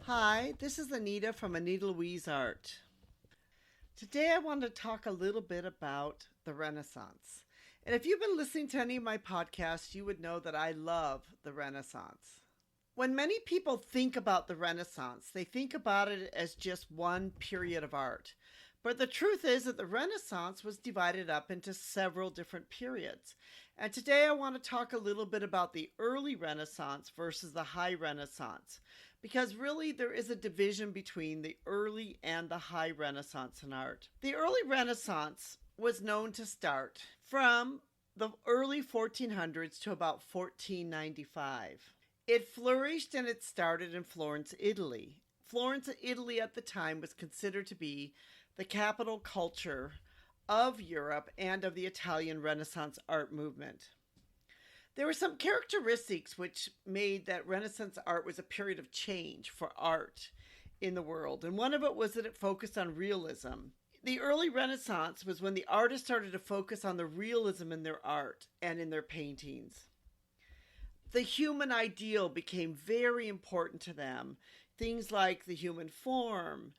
Hi, this is Anita from Anita Louise Art. Today I want to talk a little bit about the Renaissance. And if you've been listening to any of my podcasts, you would know that I love the Renaissance. When many people think about the Renaissance, they think about it as just one period of art. But the truth is that the Renaissance was divided up into several different periods. And today I want to talk a little bit about the early Renaissance versus the high Renaissance. Because really there is a division between the early and the high Renaissance in art. The early Renaissance was known to start from the early 1400s to about 1495. It flourished and it started in Florence, Italy. Florence, Italy at the time was considered to be the capital culture of Europe and of the Italian Renaissance art movement. There were some characteristics which made that Renaissance art was a period of change for art in the world, and one of it was that it focused on realism. The early Renaissance was when the artists started to focus on the realism in their art and in their paintings. The human ideal became very important to them. Things like the human form.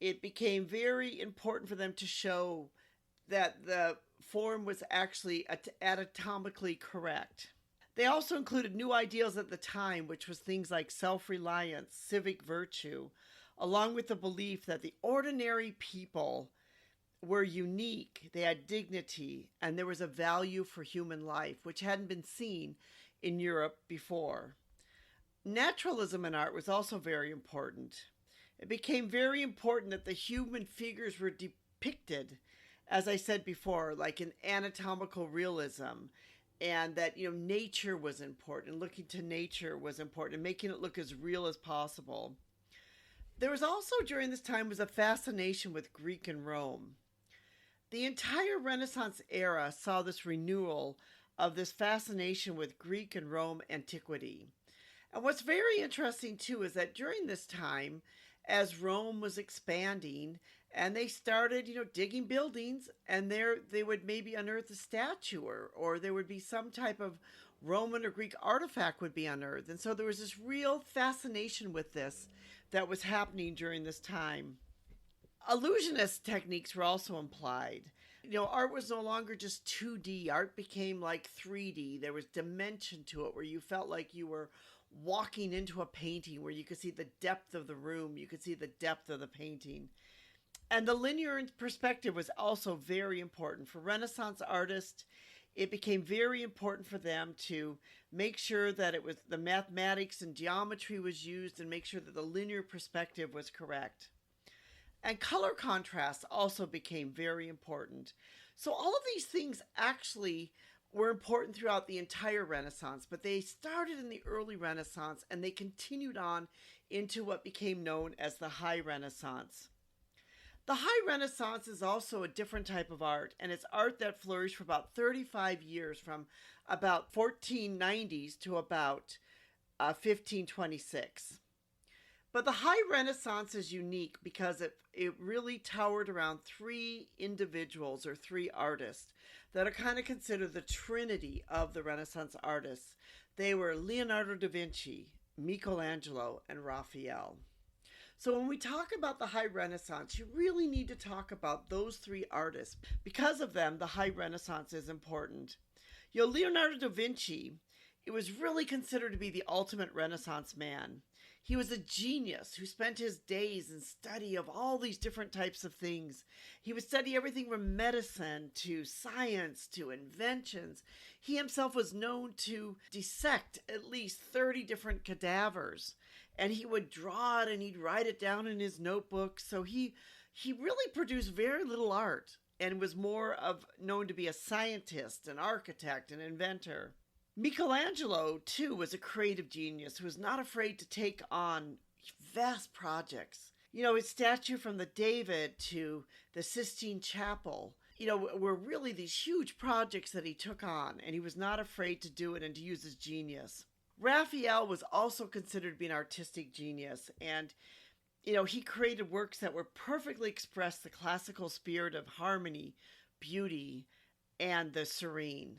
It became very important for them to show that the form was actually anatomically correct. They also included new ideals at the time, which was things like self-reliance, civic virtue, along with the belief that the ordinary people were unique, they had dignity, and there was a value for human life, which hadn't been seen in Europe before. Naturalism in art was also very important. It became very important that the human figures were depicted, as I said before, like in anatomical realism, and that nature was important. Looking to nature was important, and making it look as real as possible. There was also during this time was a fascination with Greek and Rome. The entire Renaissance era saw this renewal of this fascination with Greek and Rome antiquity. And what's very interesting too is that during this time, as Rome was expanding and they started, digging buildings, and they would maybe unearth a statue or there would be some type of Roman or Greek artifact would be unearthed. And so there was this real fascination with this that was happening during this time. Illusionist techniques were also implied. Art was no longer just 2D. Art became like 3D. There was dimension to it where you felt like you were walking into a painting, where you could see the depth of the room, you could see the depth of the painting. And the linear perspective was also very important. For Renaissance artists, it became very important for them to make sure that it was the mathematics and geometry was used and make sure that the linear perspective was correct. And color contrast also became very important. So all of these things actually were important throughout the entire Renaissance, but they started in the early Renaissance and they continued on into what became known as the High Renaissance. The High Renaissance is also a different type of art, and it's art that flourished for about 35 years, from about 1490s to about 1526. But the High Renaissance is unique because it really towered around three individuals or three artists that are kind of considered the trinity of the Renaissance artists. They were Leonardo da Vinci, Michelangelo, and Raphael. So when we talk about the High Renaissance, you really need to talk about those three artists. Because of them, the High Renaissance is important. Leonardo da Vinci, it was really considered to be the ultimate Renaissance man. He was a genius who spent his days in study of all these different types of things. He would study everything from medicine to science to inventions. He himself was known to dissect at least 30 different cadavers. And he would draw it and he'd write it down in his notebook. So he really produced very little art and was more of known to be a scientist, an architect, an inventor. Michelangelo, too, was a creative genius who was not afraid to take on vast projects. His statue from the David to the Sistine Chapel, were really these huge projects that he took on, and he was not afraid to do it and to use his genius. Raphael was also considered to be an artistic genius, and he created works that were perfectly expressed the classical spirit of harmony, beauty, and the serene.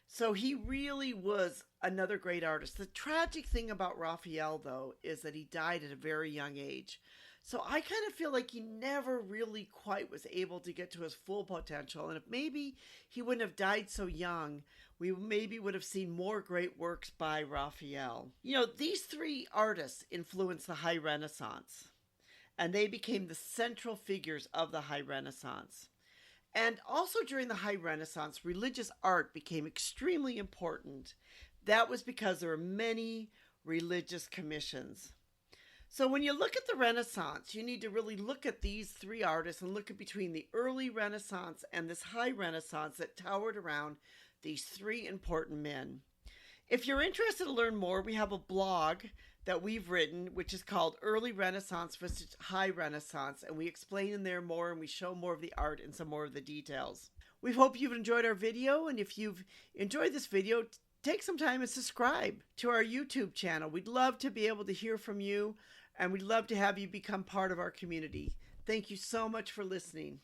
So he really was another great artist. The tragic thing about Raphael, though, is that he died at a very young age. So I kind of feel like he never really quite was able to get to his full potential. And if maybe he wouldn't have died so young, we maybe would have seen more great works by Raphael. These three artists influenced the High Renaissance, and they became the central figures of the High Renaissance. And also during the High Renaissance, religious art became extremely important. That was because there were many religious commissions. So when you look at the Renaissance, you need to really look at these three artists and look at between the early Renaissance and this High Renaissance that towered around these three important men. If you're interested to learn more, we have a blog that we've written, which is called Early Renaissance versus High Renaissance, and we explain in there more and we show more of the art and some more of the details. We hope you've enjoyed our video, and if you've enjoyed this video, take some time and subscribe to our YouTube channel. We'd love to be able to hear from you, and we'd love to have you become part of our community. Thank you so much for listening.